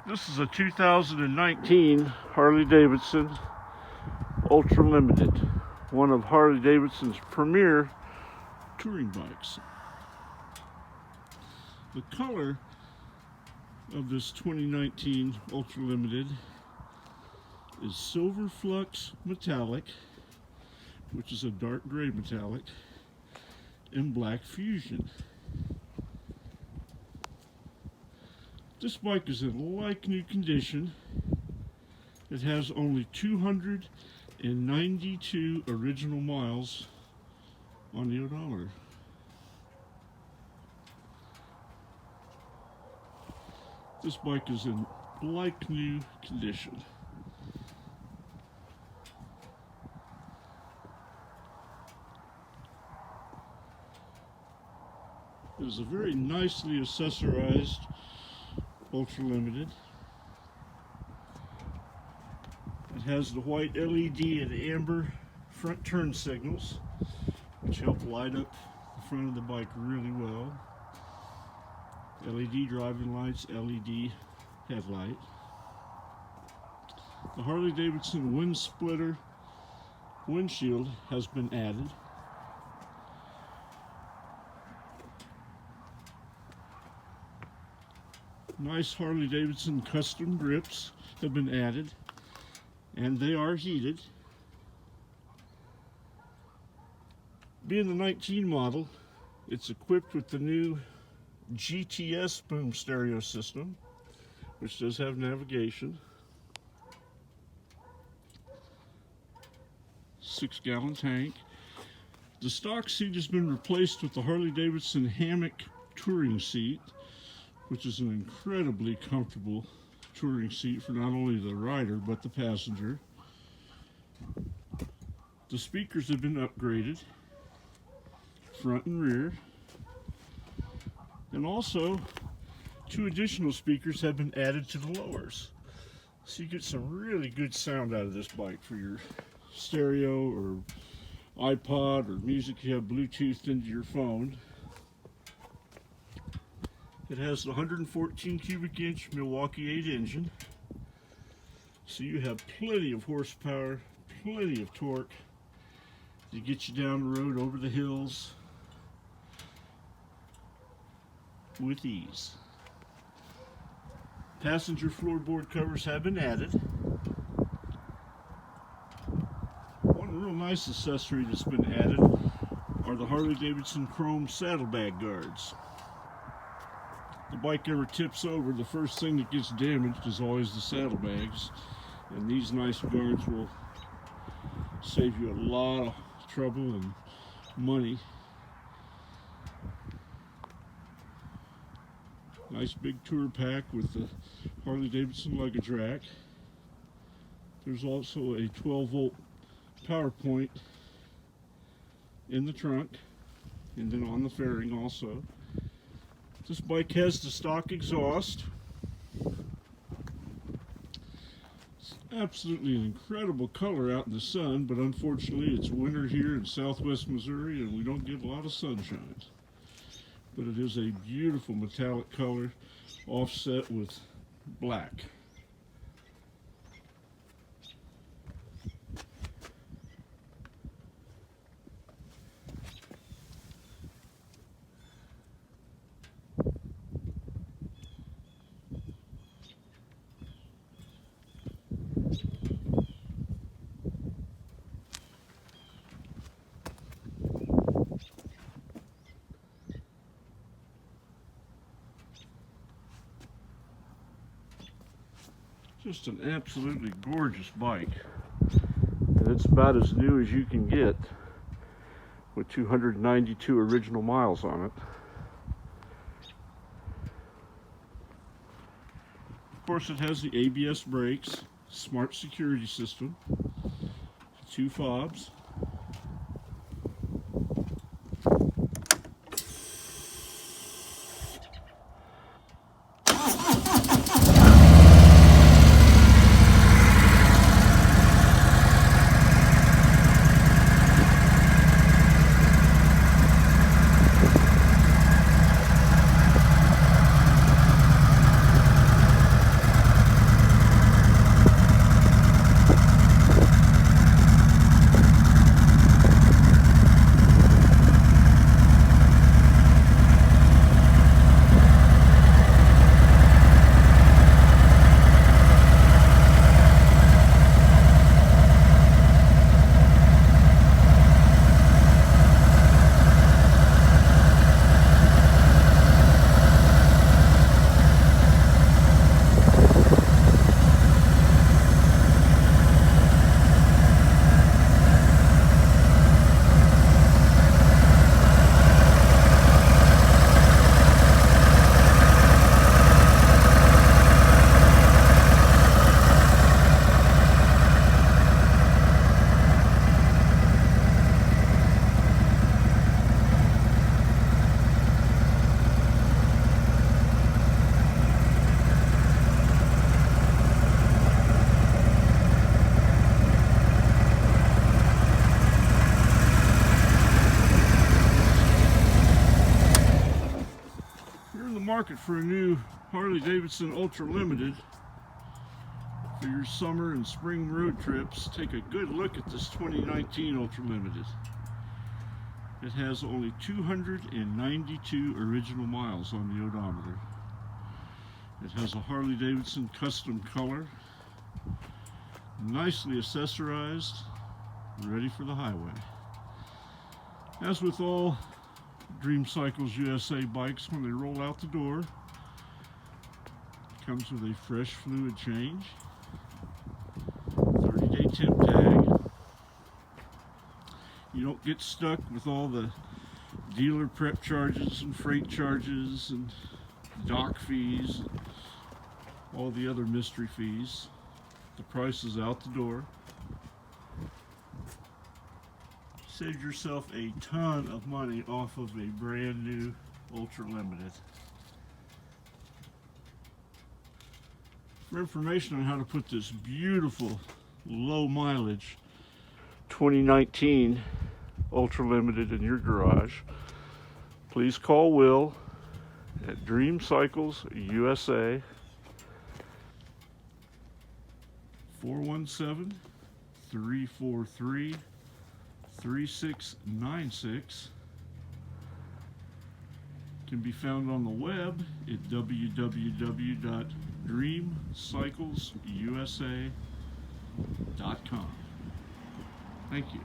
This is a 2019 Harley Davidson Ultra Limited, one of Harley Davidson's premier touring bikes. The color of this 2019 Ultra Limited is Silver Flux Metallic, which is a dark gray metallic, and Black Fusion. This bike is in like new condition. It has only 292 original miles on the odometer. This bike is in like new condition. It is a very nicely accessorized Ultra Limited. It has the white LED and amber front turn signals, which help light up the front of the bike really well. LED driving lights, LED headlight. The Harley Davidson wind splitter windshield has been added. Nice Harley Davidson custom grips have been added, and they are heated. Being the 19 model, it's equipped with the new GTS boom stereo system, which does have navigation. 6-gallon tank. The stock seat has been replaced with the Harley Davidson hammock touring seat, which is an incredibly comfortable touring seat for not only the rider but the passenger. The speakers have been upgraded, front and rear, and also 2 additional speakers have been added to the lowers, so you get some really good sound out of this bike for your stereo or iPod or music you have Bluetoothed into your phone. It has the 114 cubic inch Milwaukee 8 engine, so you have plenty of horsepower, plenty of torque to get you down the road over the hills with ease. Passenger floorboard covers have been added. One real nice accessory that's been added are the Harley Davidson chrome saddlebag guards. The bike ever tips over, the first thing that gets damaged is always the saddlebags, and these nice guards will save you a lot of trouble and money. Nice big tour pack with the Harley Davidson luggage rack. There's also a 12-volt power point in the trunk, and then on the fairing also. This bike has the stock exhaust. It's absolutely an incredible color out in the sun, but unfortunately it's winter here in southwest Missouri and we don't get a lot of sunshine. But it is a beautiful metallic color offset with black. Just an absolutely gorgeous bike, and it's about as new as you can get with 292 original miles on it. Of course, it has the ABS brakes, smart security system, 2 fobs. market for a new Harley Davidson Ultra Limited for your summer and spring road trips, take a good look at this 2019 Ultra Limited. It has only 292 original miles on the odometer. It has a Harley Davidson custom color, nicely accessorized, ready for the highway. As with all Dream Cycles USA bikes, when they roll out the door, it comes with a fresh fluid change, 30-day temp tag. You don't get stuck with all the dealer prep charges and freight charges and dock fees and all the other mystery fees. The price is out the door. Save yourself a ton of money off of a brand new Ultra Limited. For information on how to put this beautiful low mileage 2019 Ultra Limited in your garage, please call Will at Dream Cycles USA 417-343-3696. Can be found on the web at www.dreamcyclesusa.com. Thank you.